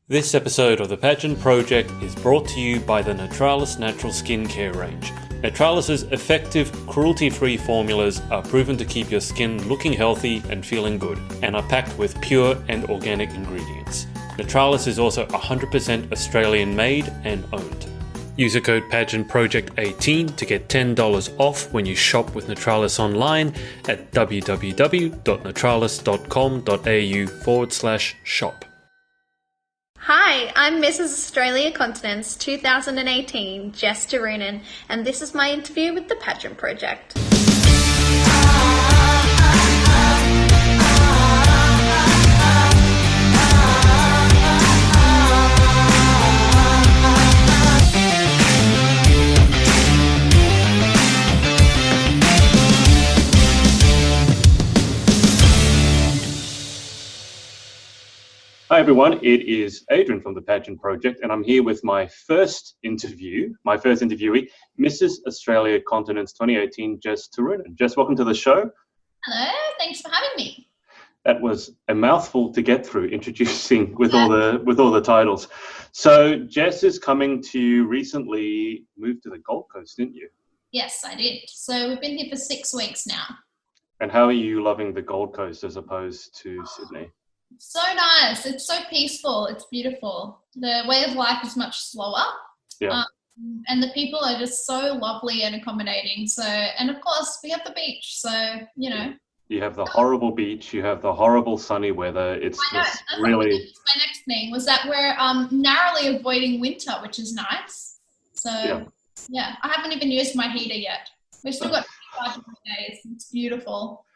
This episode of the Pageant Project is brought to you by the Natralus natural skincare range. Natralus's effective, cruelty-free formulas are proven to keep your skin looking healthy and feeling good, and are packed with pure and organic ingredients. Natralus is also 100% Australian made and owned. Use the code PAGEANTPROJECT18 to get $10 off when you shop with Natralus online at www.natralus.com.au/shop. Hi, I'm Mrs. Australia Continents 2018, Jess Turunen, and this is my interview with the Pageant Project. Hi everyone, it is Adrian from the Pageant Project, and I'm here with my first interviewee, Mrs. Australia Continents 2018, Jess Turunen. Jess, welcome to the show. Hello, thanks for having me. That was a mouthful to get through, introducing with all the titles. So Jess is coming to you recently, moved to the Gold Coast, didn't you? Yes, I did. So we've been here for 6 weeks now. And how are you loving the Gold Coast as opposed to Sydney? So nice. It's so peaceful. It's beautiful. The way of life is much slower. Yeah. And the people are just so lovely and accommodating. So, and of course, we have the beach. So, you know. You have the horrible beach. You have the horrible sunny weather. It's just really. My next thing was that we're narrowly avoiding winter, which is nice. So, yeah, I haven't even used my heater yet. We've still got 5 days. It's beautiful.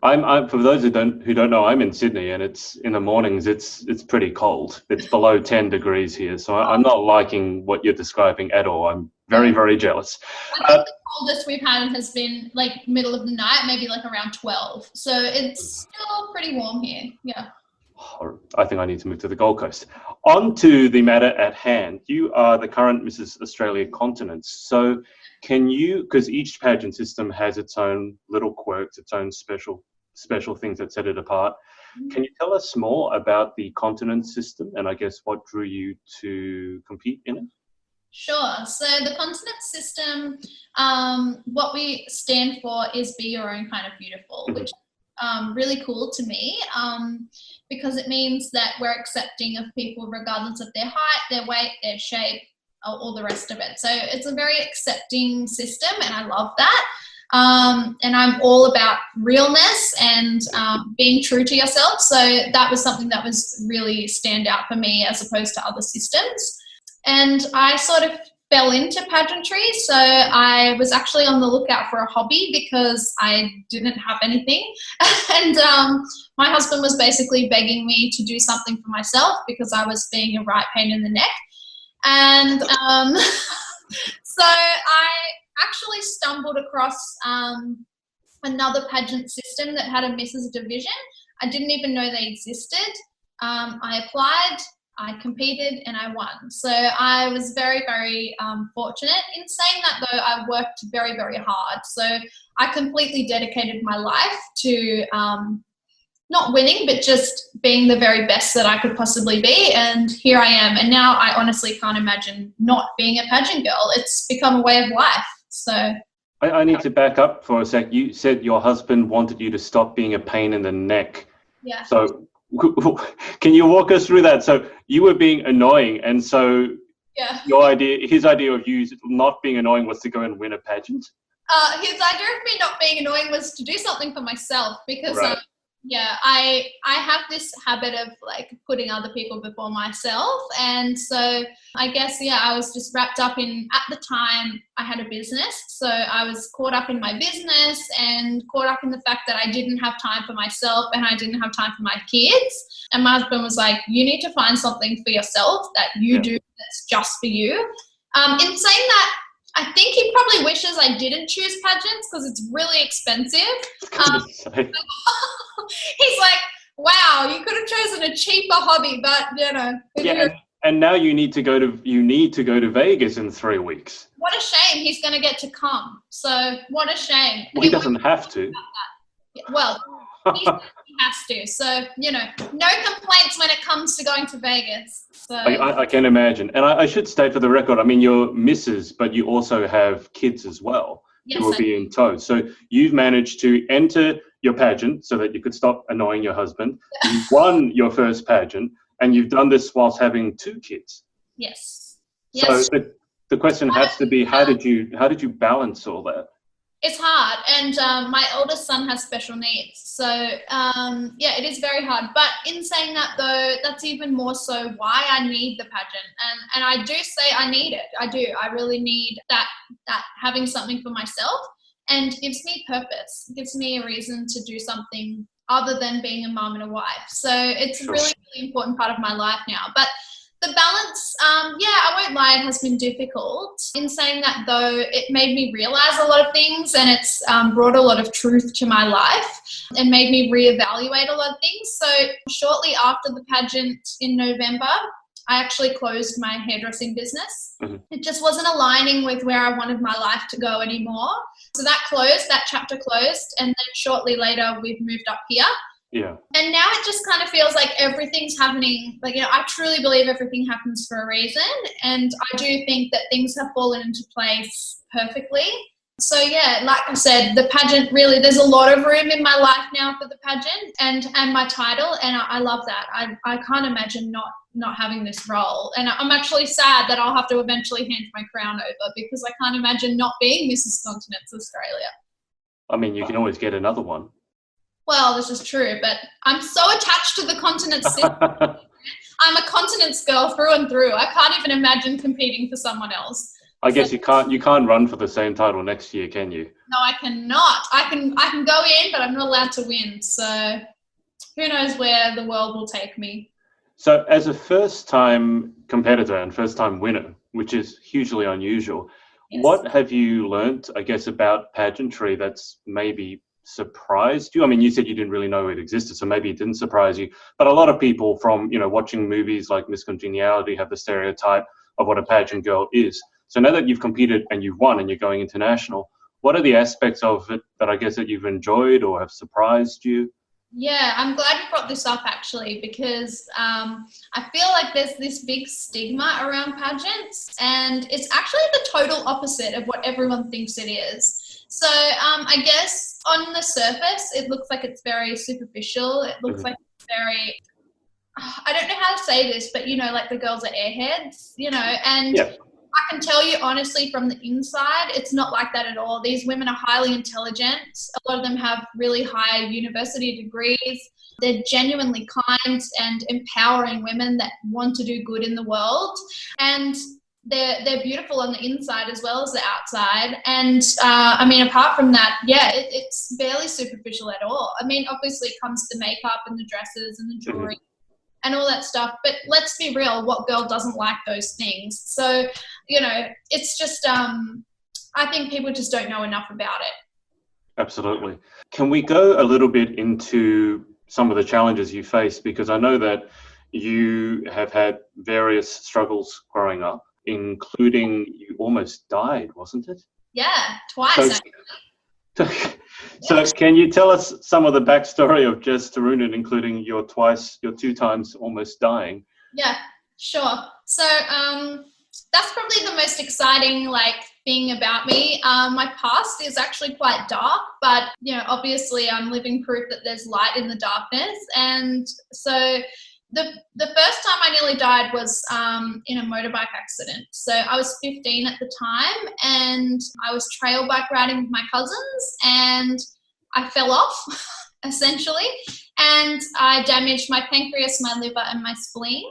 I'm for those who don't know, I'm in Sydney, and it's in the mornings. It's pretty cold. It's below 10 degrees here, so I'm not liking what you're describing at all. I'm very, very jealous. I think the coldest we've had has been like middle of the night, maybe like around 12. So it's still pretty warm here. Yeah. I think I need to move to the Gold Coast. On to the matter at hand. You are the current Mrs. Australia Continents. So can you, because each pageant system has its own little quirks, its own special things that set it apart. Can you tell us more about the continent system and I guess what drew you to compete in it? Sure. So the continent system, what we stand for is be your own kind of beautiful, which is really cool to me because it means that we're accepting of people regardless of their height, their weight, their shape, all the rest of it. So it's a very accepting system and I love that. And I'm all about realness and being true to yourself. So that was something that was really stand out for me as opposed to other systems. And I sort of fell into pageantry. So I was actually on the lookout for a hobby because I didn't have anything. And my husband was basically begging me to do something for myself because I was being a right pain in the neck. And so I actually stumbled across another pageant system that had a Mrs. division. I didn't even know they existed. I applied, I competed, and I won. So I was very, very fortunate. In saying that, though, I worked very, very hard. So I completely dedicated my life to not winning, but just being the very best that I could possibly be. And here I am. And now I honestly can't imagine not being a pageant girl. It's become a way of life. So I need to back up for a sec. You said your husband wanted you to stop being a pain in the neck. Yeah. So can you walk us through that? So you were being annoying, and so his idea of you not being annoying was to go and win a pageant? His idea of me not being annoying was to do something for myself because I have this habit of like putting other people before myself. And so I guess, I was just wrapped up in, at the time I had a business. So I was caught up in my business and caught up in the fact that I didn't have time for myself and I didn't have time for my kids. And my husband was like, you need to find something for yourself that you do that's just for you. In saying that, I think he probably wishes I didn't choose pageants because it's really expensive. He's like, wow, you could have chosen a cheaper hobby, but and now you need to go to Vegas in 3 weeks. What a shame he's going to get to come. So what a shame. Well, he doesn't have to. Well, He has to. So, no complaints when it comes to going to Vegas. So I can imagine. And I should state for the record, I mean, you're Mrs., but you also have kids as well who will be in tow. So you've managed to enter your pageant so that you could stop annoying your husband. You won your first pageant, and you've done this whilst having 2 kids. Yes. So the question has to be, how did you balance all that? It's hard, and my oldest son has special needs, so it is very hard. But in saying that, though, that's even more so why I need the pageant, and I do say I need it. I do. I really need that having something for myself, and gives me purpose, gives me a reason to do something other than being a mum and a wife. So it's a really, really important part of my life now. But the balance, I won't lie, it has been difficult. In saying that, though, it made me realise a lot of things, and it's brought a lot of truth to my life and made me reevaluate a lot of things. So shortly after the pageant in November, I actually closed my hairdressing business. Mm-hmm. It just wasn't aligning with where I wanted my life to go anymore. So that chapter closed, and then shortly later we've moved up here. Yeah. And now it just kind of feels like everything's happening. Like, I truly believe everything happens for a reason. And I do think that things have fallen into place perfectly. So like I said, the pageant really, there's a lot of room in my life now for the pageant and my title. And I love that. I can't imagine not having this role. And I'm actually sad that I'll have to eventually hand my crown over, because I can't imagine not being Mrs. Continents Australia. I mean, you can always get another one. Well, this is true, but I'm so attached to the continent system. I'm a continents girl through and through. I can't even imagine competing for someone else. I guess you can't run for the same title next year, can you? No, I cannot. I can go in, but I'm not allowed to win. So who knows where the world will take me. So as a first-time competitor and first-time winner, which is hugely unusual, yes, what have you learnt, I guess, about pageantry that's maybe surprised you? I mean, you said you didn't really know it existed, so maybe it didn't surprise you. But a lot of people from, watching movies like Miss Congeniality have the stereotype of what a pageant girl is. So now that you've competed and you've won and you're going international, what are the aspects of it that I guess that you've enjoyed or have surprised you? Yeah, I'm glad you brought this up, actually, because I feel like there's this big stigma around pageants, and it's actually the total opposite of what everyone thinks it is. So I guess on the surface, it looks like it's very superficial. It looks like it's very, I don't know how to say this, but, like the girls are airheads, and yeah. I can tell you honestly from the inside, it's not like that at all. These women are highly intelligent. A lot of them have really high university degrees. They're genuinely kind and empowering women that want to do good in the world. And they're beautiful on the inside as well as the outside. And apart from that, it's barely superficial at all. I mean, obviously it comes to makeup and the dresses and the jewelry and all that stuff. But let's be real, what girl doesn't like those things? So, it's just, I think people just don't know enough about it. Absolutely. Can we go a little bit into some of the challenges you face? Because I know that you have had various struggles growing up, including you almost died, wasn't it? Yeah, twice actually. So can you tell us some of the backstory of Jess Turunen, including your 2 times almost dying? Yeah, sure. So that's probably the most exciting thing about me. My past is actually quite dark, but obviously I'm living proof that there's light in the darkness. And so the first time I nearly died was in a motorbike accident. So I was 15 at the time, and I was trail bike riding with my cousins, and I fell off, essentially, and I damaged my pancreas, my liver, and my spleen.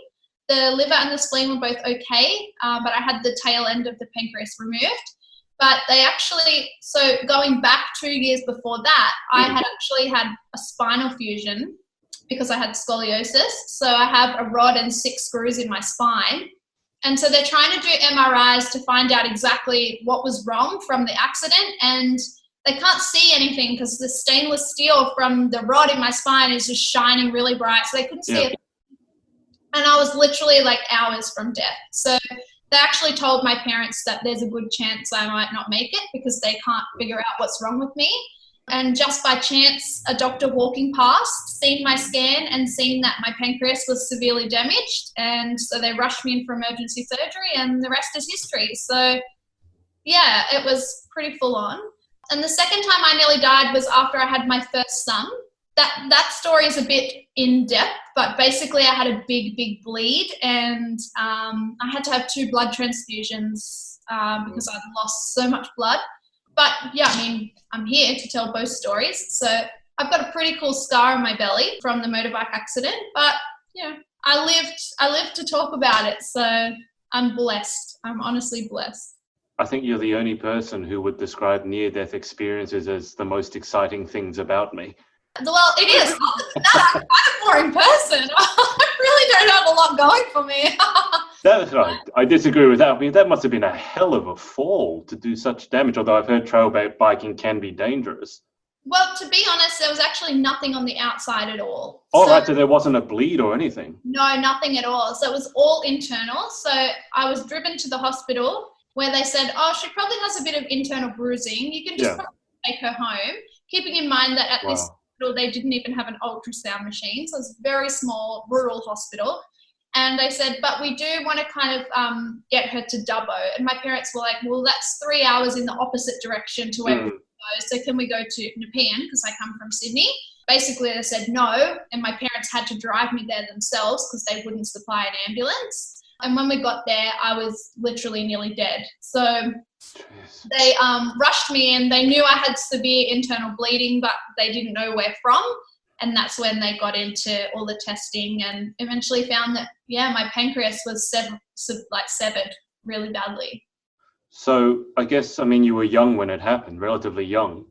The liver and the spleen were both okay, but I had the tail end of the pancreas removed. But so going back 2 years before that, I had actually had a spinal fusion because I had scoliosis. So I have a rod and 6 screws in my spine. And so they're trying to do MRIs to find out exactly what was wrong from the accident. And they can't see anything because the stainless steel from the rod in my spine is just shining really bright. So they couldn't see it. And I was literally hours from death. So they actually told my parents that there's a good chance I might not make it because they can't figure out what's wrong with me. And just by chance, a doctor walking past, seen my scan and seen that my pancreas was severely damaged. And so they rushed me in for emergency surgery, and the rest is history. So yeah, it was pretty full on. And the second time I nearly died was after I had my first son. That story is a bit in depth, but basically I had a big bleed, and I had to have 2 blood transfusions because I'd lost so much blood. But yeah, I mean, I'm here to tell both stories. So I've got a pretty cool scar on my belly from the motorbike accident, but yeah, I lived to talk about it. So I'm blessed. I'm honestly blessed. I think you're the only person who would describe near-death experiences as the most exciting things about me. Well, it is. Other than that, I'm quite a boring person. I really don't have a lot going for me. That's right. I disagree with that. I mean, that must have been a hell of a fall to do such damage, although I've heard trail biking can be dangerous. Well, to be honest, there was actually nothing on the outside at all. Oh, right, so there wasn't a bleed or anything? No, nothing at all. So it was all internal. So I was driven to the hospital where they said, oh, she probably has a bit of internal bruising. You can just probably take her home, keeping in mind that at this hospital they didn't even have an ultrasound machine. So it's a very small rural hospital. And they said, but we do want to kind of get her to Dubbo. And my parents were like, well, that's 3 hours in the opposite direction to where we go. So can we go to Nepean, because I come from Sydney? Basically, they said no. And my parents had to drive me there themselves because they wouldn't supply an ambulance. And when we got there, I was literally nearly dead. So they rushed me in. They knew I had severe internal bleeding, but they didn't know where from. And that's when they got into all the testing and eventually found that, yeah, my pancreas was severed really badly. So I guess, I mean, you were young when it happened, relatively young.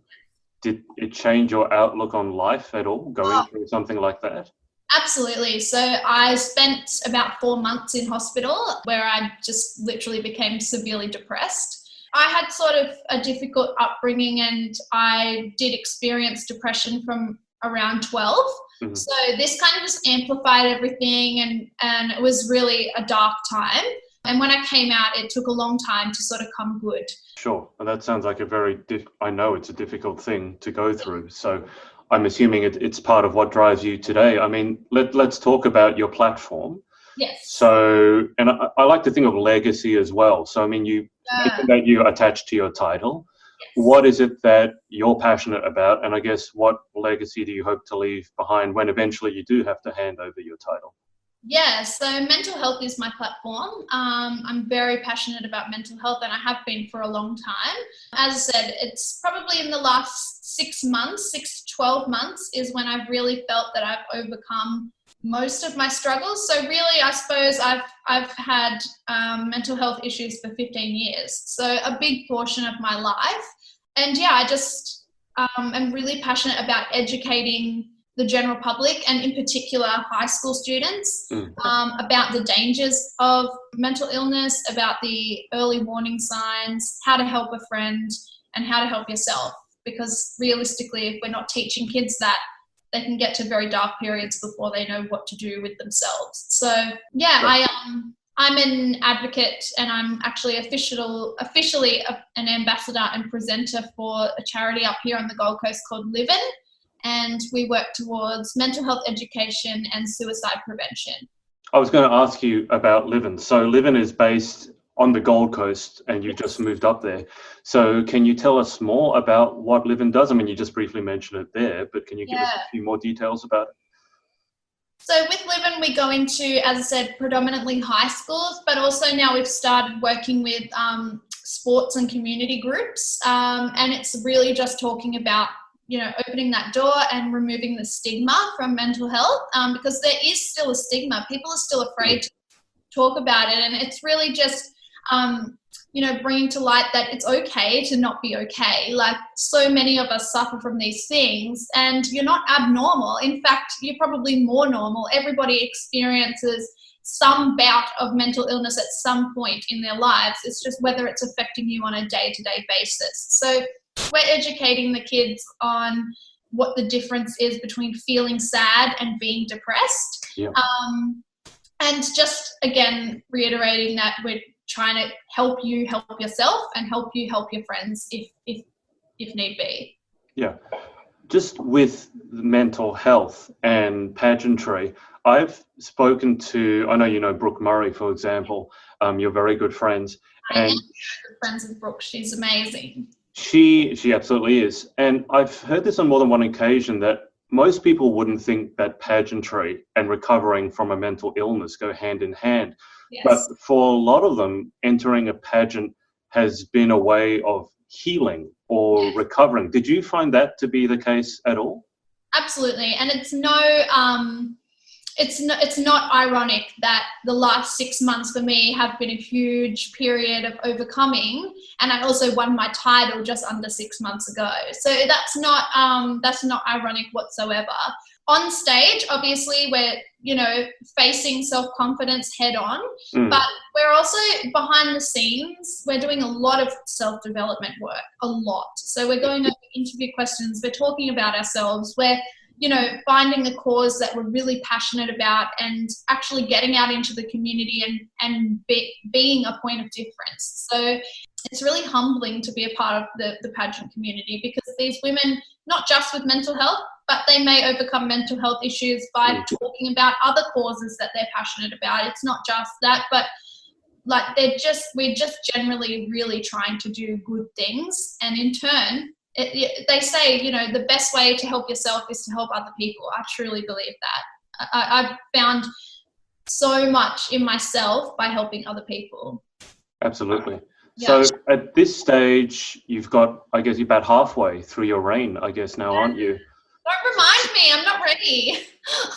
Did it change your outlook on life at all, going through something like that? Absolutely. So I spent about 4 months in hospital where I just literally became severely depressed. I had sort of a difficult upbringing, and I did experience depression from around 12. Mm-hmm. So this kind of just amplified everything, and it was really a dark time. And when I came out, it took a long time to sort of come good. Sure. Well, that sounds like I know it's a difficult thing to go through. So I'm assuming it's part of what drives you today. I mean, let's talk about your platform. Yes. So, and I like to think of legacy as well. So, I mean, you mentioned that you attached to your title. Yes. What is it that you're passionate about? And I guess what legacy do you hope to leave behind when eventually you do have to hand over your title? Yeah, so mental health is my platform. I'm very passionate about mental health, and I have been for a long time. As I said, it's probably in the last 6 months, 6 to 12 months is when I've really felt that I've overcome most of my struggles. So really, I suppose I've had mental health issues for 15 years. So a big portion of my life. And yeah, I just am really passionate about educating the general public, and in particular high school students, about the dangers of mental illness, about the early warning signs, how to help a friend, and how to help yourself. Because realistically, if we're not teaching kids that, they can get to very dark periods before they know what to do with themselves. So yeah, I'm an advocate, and I'm actually officially an ambassador and presenter for a charity up here on the Gold Coast called Livin'. And we work towards mental health education and suicide prevention. I was going to ask you about Livin'. So Livin' is based on the Gold Coast, and you just moved up there. So can you tell us more about what Livin' does? I mean, you just briefly mentioned it there, but can you give us a few more details about it? So with Livin', we go into, as I said, predominantly high schools, but also now we've started working with sports and community groups. And it's really just talking about, opening that door and removing the stigma from mental health, because there is still a stigma. People are still afraid to talk about it. And it's really just, bringing to light that it's okay to not be okay. Like, so many of us suffer from these things, and you're not abnormal. In fact, you're probably more normal. Everybody experiences some bout of mental illness at some point in their lives. It's just whether it's affecting you on a day-to-day basis. So we're educating the kids on what the difference is between feeling sad and being depressed. Yeah. And just, again, reiterating that we're trying to help you help yourself and help you help your friends if need be. Yeah. Just with mental health and pageantry, I've spoken to, I know you know Brooke Murray, for example, you're very good friends, I am and good friends with Brooke. She's amazing. she absolutely is. And I've heard this on more than one occasion that most people wouldn't think that pageantry and recovering from a mental illness go hand in hand. But Yes. for a lot of them, entering a pageant has been a way of healing or recovering. Did you find that to be the case at all? Absolutely. And it's not ironic that the last 6 months for me have been a huge period of overcoming, and I also won my title just under 6 months ago. So that's not ironic whatsoever. On stage, obviously, we're facing self-confidence head on, but we're also behind the scenes. We're doing a lot of self-development work, a lot. So we're going over interview questions. We're talking about ourselves. We're finding a cause that we're really passionate about and actually getting out into the community and being a point of difference. So it's really humbling to be a part of the pageant community, because these women, not just with mental health, but they may overcome mental health issues by talking about other causes that they're passionate about. It's not just that, but like we're just generally really trying to do good things. And in turn, they say, the best way to help yourself is to help other people. I truly believe that. I've found so much in myself by helping other people. Absolutely. Yeah. So at this stage, you've got, I guess you're about halfway through your reign, I guess now, aren't you? Don't remind me, I'm not ready.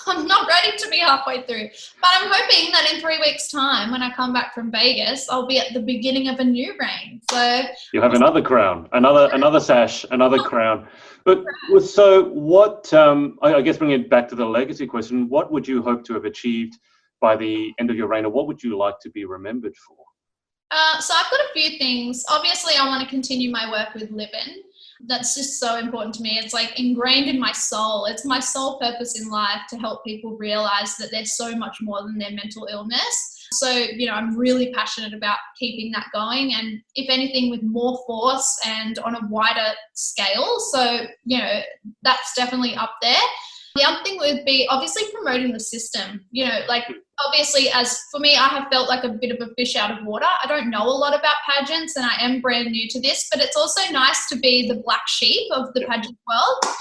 I'm not ready to be halfway through. But I'm hoping that in 3 weeks' time, when I come back from Vegas, I'll be at the beginning of a new reign. So you'll have another crown, another sash, another crown. But so what, I guess bringing it back to the legacy question, what would you hope to have achieved by the end of your reign, or what would you like to be remembered for? So I've got a few things. Obviously, I want to continue my work with Live-In. That's just so important to me. It's like ingrained in my soul. It's my sole purpose in life to help people realize that there's so much more than their mental illness. So, I'm really passionate about keeping that going, and if anything, with more force and on a wider scale. So, that's definitely up there. The other thing would be obviously promoting the system. Obviously, as for me, I have felt like a bit of a fish out of water. I don't know a lot about pageants, and I am brand new to this, but it's also nice to be the black sheep of the pageant world.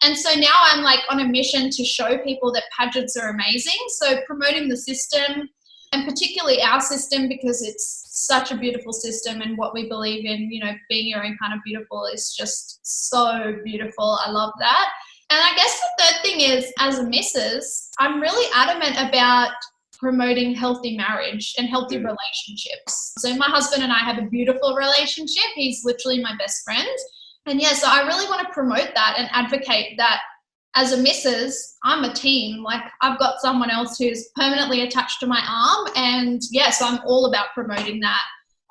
And so now I'm like on a mission to show people that pageants are amazing. So promoting the system, and particularly our system, because it's such a beautiful system, and what we believe in, being your own kind of beautiful is just so beautiful. I love that. And I guess the third thing is, as a missus, I'm really adamant about promoting healthy marriage and healthy relationships. So my husband and I have a beautiful relationship. He's literally my best friend. And so I really want to promote that and advocate that as a missus, I'm a team. Like, I've got someone else who's permanently attached to my arm. And so I'm all about promoting that.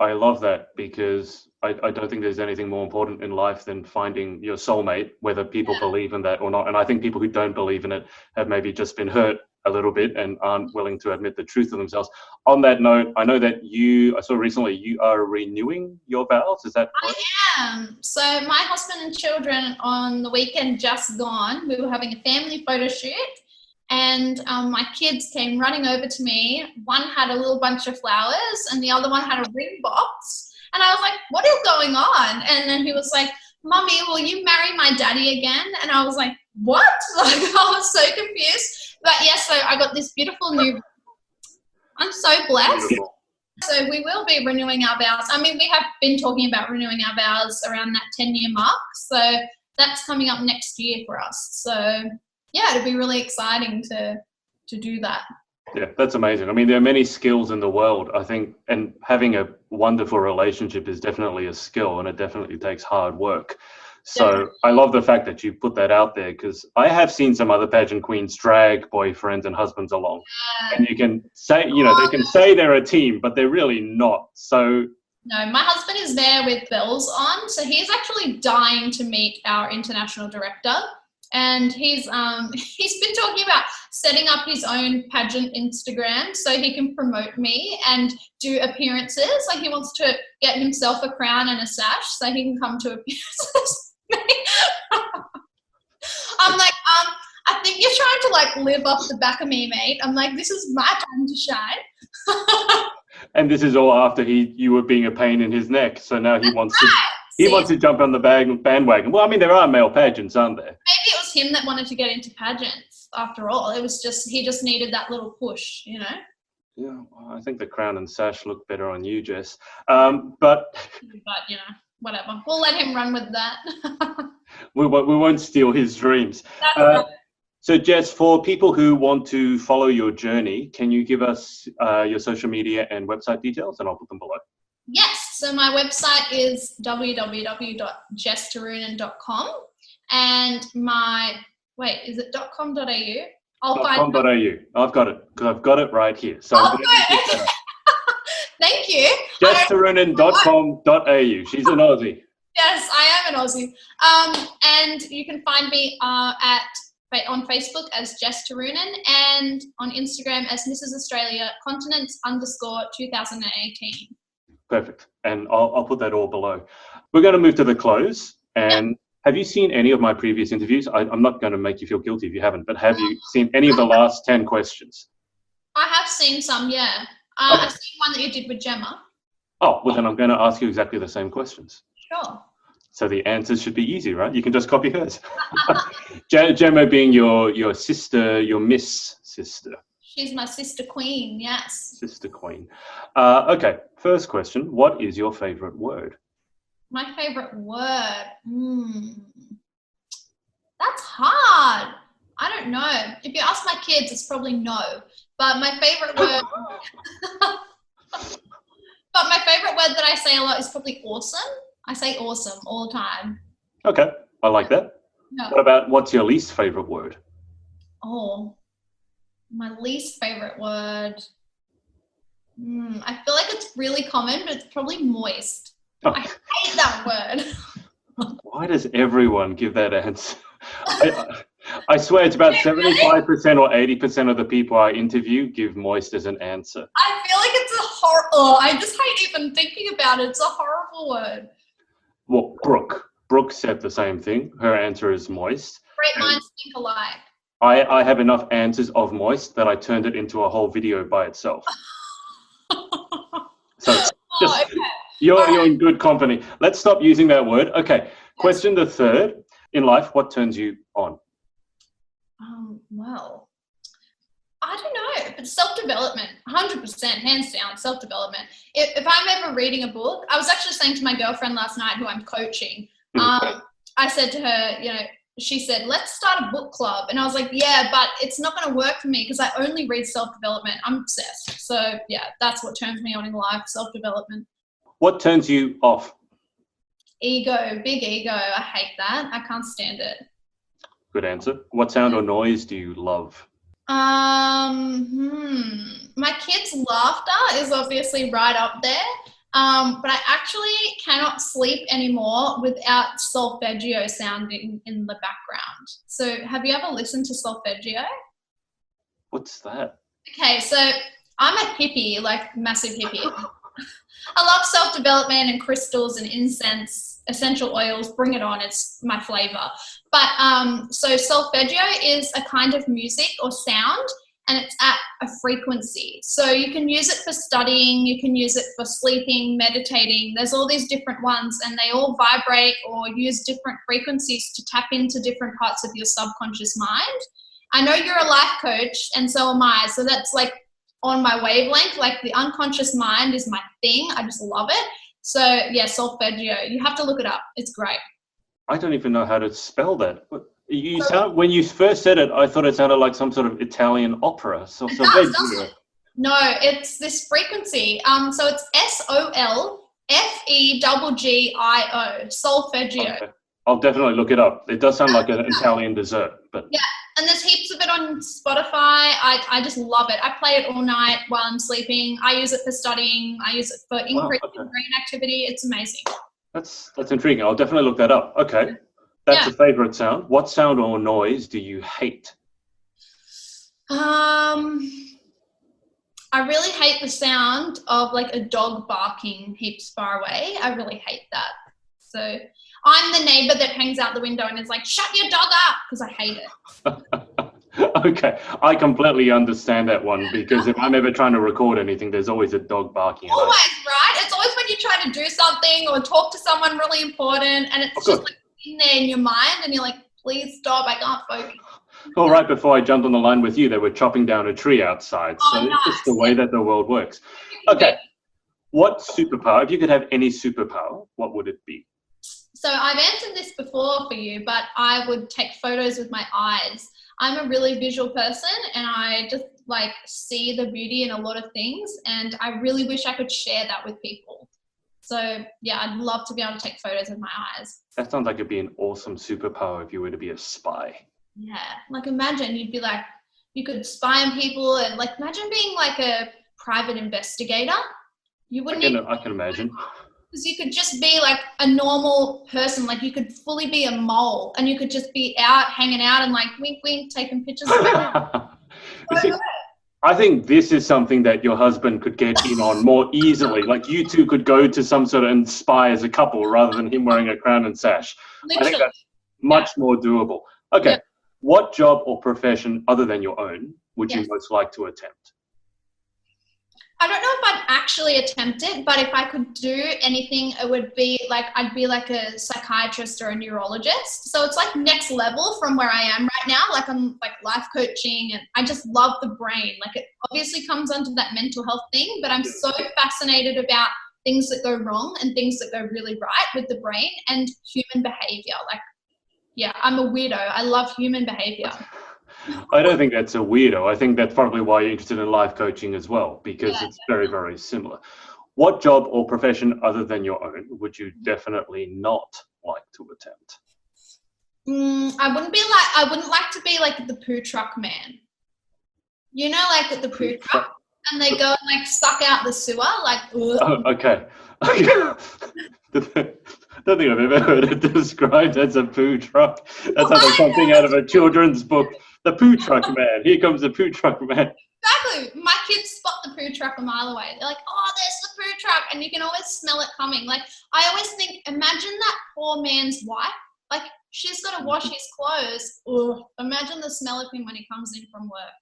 I love that, because I don't think there's anything more important in life than finding your soulmate, whether people believe in that or not. And I think people who don't believe in it have maybe just been hurt a little bit and aren't willing to admit the truth of themselves. On that note, I know that I saw recently you are renewing your vows. Is that right? I am. So my husband and children on the weekend just gone, we were having a family photo shoot. And my kids came running over to me. One had a little bunch of flowers and the other one had a ring box. And I was like, what is going on? And then he was like, Mummy, will you marry my daddy again? And I was like, what? Like, I was so confused. But so I got this beautiful new, I'm so blessed. Beautiful. So we will be renewing our vows. I mean, we have been talking about renewing our vows around that 10-year mark. So that's coming up next year for us. So it'll be really exciting to do that. Yeah, that's amazing. I mean, there are many skills in the world, I think, and having a wonderful relationship is definitely a skill, and it definitely takes hard work. So I love the fact that you put that out there, because I have seen some other pageant queens drag boyfriends and husbands along, and you can say, they can say they're a team, but they're really not. So no, my husband is there with bells on, so he's actually dying to meet our international director. And he's been talking about setting up his own pageant Instagram so he can promote me and do appearances. Like, he wants to get himself a crown and a sash so he can come to appearances. I'm like, I think you're trying to like live off the back of me, mate. I'm like, this is my time to shine. And this is all after you were being a pain in his neck. So now he wants to jump on the bandwagon. Well, I mean, there are male pageants, aren't there? Maybe it was him that wanted to get into pageants after all. It was just, he just needed that little push, you know? Yeah, well, I think the crown and sash look better on you, Jess. But you know, whatever. We'll let him run with that. we won't steal his dreams. That's right. So, Jess, for people who want to follow your journey, can you give us your social media and website details, and I'll put them below. Yes, so my website is www.jessturunen.com, and is it .com.au? .com.au. I've got it, because I've got it right here. So thank you. JessTurunen.com.au. She's an Aussie. Yes, I am an Aussie. And you can find me on Facebook as Jess Turunen, and on Instagram as Mrs. Australia Continents _2018. Perfect. And I'll put that all below. We're going to move to the close. And have you seen any of my previous interviews? I'm not going to make you feel guilty if you haven't, but have you seen any of the last 10 questions? I have seen some, yeah. I've seen one that you did with Gemma. Oh, well then I'm going to ask you exactly the same questions. Sure. So the answers should be easy, right? You can just copy hers. Gemma being your sister, your Miss Sister. She's my sister queen, yes. Sister queen. Okay, first question. What is your favourite word? My favourite word? That's hard. I don't know. If you ask my kids, it's probably no. But my favourite word... But my favourite word that I say a lot is probably awesome. I say awesome all the time. Okay, I like that. No. What's your least favourite word? Oh, my least favourite word. I feel like it's really common, but it's probably moist. Oh. I hate that word. Why does everyone give that answer? I swear it's about 75% or 80% of the people I interview give moist as an answer. I feel like it's a horrible. I just hate even thinking about it. It's a horrible word. Well, Brooke said the same thing. Her answer is moist. Great minds think alike. I have enough answers of moist that I turned it into a whole video by itself. So just, you're in good company. Let's stop using that word. Okay, question the third. In life, what turns you on? Well, I don't know, but self-development, 100%, hands down, self-development. If I'm ever reading a book, I was actually saying to my girlfriend last night, who I'm coaching, I said to her, she said, let's start a book club. And I was like, yeah, but it's not going to work for me because I only read self-development. I'm obsessed. So yeah, that's what turns me on in life, self-development. What turns you off? Ego, big ego. I hate that. I can't stand it. Good answer. What sound or noise do you love? My kids' laughter is obviously right up there. But I actually cannot sleep anymore without solfeggio sounding in the background. So have you ever listened to solfeggio? What's that? Okay, so I'm a hippie, like massive hippie. I love self-development and crystals and incense, essential oils, bring it on, it's my flavor. But so solfeggio is a kind of music or sound, and it's at a frequency. So you can use it for studying, you can use it for sleeping, meditating. There's all these different ones, and they all vibrate or use different frequencies to tap into different parts of your subconscious mind. I know you're a life coach, and so am I. So that's like on my wavelength, like the unconscious mind is my thing. I just love it. So yeah, solfeggio, you have to look it up. It's great. I don't even know how to spell that. When you first said it, I thought it sounded like some sort of Italian opera. No, it's this frequency. So it's SOLFEGGIO, solfeggio. Okay. I'll definitely look it up. It does sound like an Italian dessert, but yeah. And there's heaps of it on Spotify. I just love it. I play it all night while I'm sleeping. I use it for studying. I use it for increasing brain activity. It's amazing. That's intriguing. I'll definitely look that up. Okay. That's a favorite sound. What sound or noise do you hate? I really hate the sound of like a dog barking heaps far away. I really hate that. So I'm the neighbor that hangs out the window and is like, shut your dog up, because I hate it. Okay, I completely understand that one, because if I'm ever trying to record anything, there's always a dog barking. Always, right? It's always when you're trying to do something or talk to someone really important and it's just like in there in your mind and you're like, please stop, I can't focus. Well, right before I jumped on the line with you, they were chopping down a tree outside. So nice. It's just the way that the world works. Okay, what superpower, if you could have any superpower, what would it be? So I've answered this before for you, but I would take photos with my eyes. I'm a really visual person and I just like see the beauty in a lot of things and I really wish I could share that with people. So yeah, I'd love to be able to take photos with my eyes. That sounds like it'd be an awesome superpower if you were to be a spy. Yeah, like imagine you'd be like, you could spy on people and like imagine being like a private investigator. You wouldn't I can imagine. Because you could just be like a normal person, like you could fully be a mole and you could just be out hanging out and like wink wink taking pictures of it. See, I think this is something that your husband could get in on more easily. Like you two could go to some sort of and spy as a couple rather than him wearing a crown and sash. Literally. I think that's much more doable. Okay, What job or profession other than your own would you most like to attempt? I don't know if I'd actually attempt it, but if I could do anything, it would be like, I'd be like a psychiatrist or a neurologist. So it's like next level from where I am right now. Like I'm like life coaching and I just love the brain. Like it obviously comes under that mental health thing, but I'm so fascinated about things that go wrong and things that go really right with the brain and human behavior. Like, yeah, I'm a weirdo. I love human behavior. I don't think that's a weirdo. I think that's probably why you're interested in life coaching as well, because it's very, very similar. What job or profession other than your own would you definitely not like to attempt? I wouldn't like to be like the poo truck man. You know, like the poo truck, and they go and like suck out the sewer, like. Oh, okay. Don't think I've ever heard it described as a poo truck. That's like something out of a children's book. The poo truck man. Here comes the poo truck man. Exactly. My kids spot the poo truck a mile away. They're like, oh, there's the poo truck. And you can always smell it coming. Like, I always think, imagine that poor man's wife. Like, she's got to wash his clothes. Ugh. Imagine the smell of him when he comes in from work.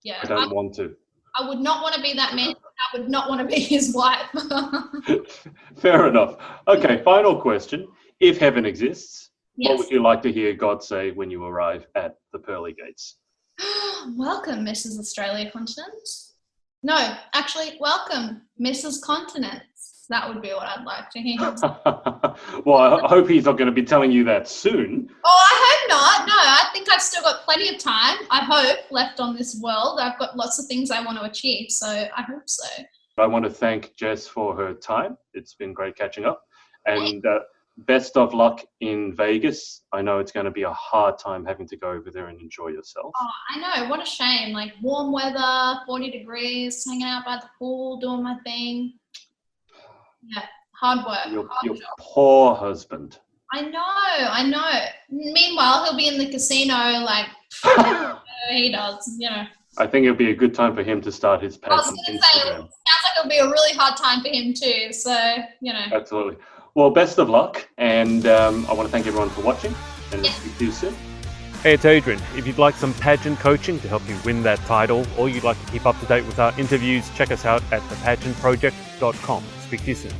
Yeah. I don't want to. I would not want to be that man. I would not want to be his wife. Fair enough. Okay, final question. If heaven exists, what would you like to hear God say when you arrive at the pearly gates? Welcome, Mrs. Australia Continents. No, actually, welcome, Mrs. Continents. That would be what I'd like to hear. Well, I hope he's not going to be telling you that soon. Oh, I hope not. No, I think I've still got plenty of time, I hope, left on this world. I've got lots of things I want to achieve, so I hope so. I want to thank Jess for her time. It's been great catching up. And best of luck in Vegas. I know it's going to be a hard time having to go over there and enjoy yourself. Oh, I know. What a shame. Like warm weather, 40 degrees, hanging out by the pool, doing my thing. Yeah, hard work. Your poor husband. I know. Meanwhile, he'll be in the casino like he does, you know. I think it'll be a good time for him to start his pageant. I was going to say, it sounds like it'll be a really hard time for him too. So, you know. Absolutely. Well, best of luck. And I want to thank everyone for watching and speak to you soon. Hey, it's Adrian. If you'd like some pageant coaching to help you win that title, or you'd like to keep up to date with our interviews, check us out at thepageantproject.com. Speak to you soon.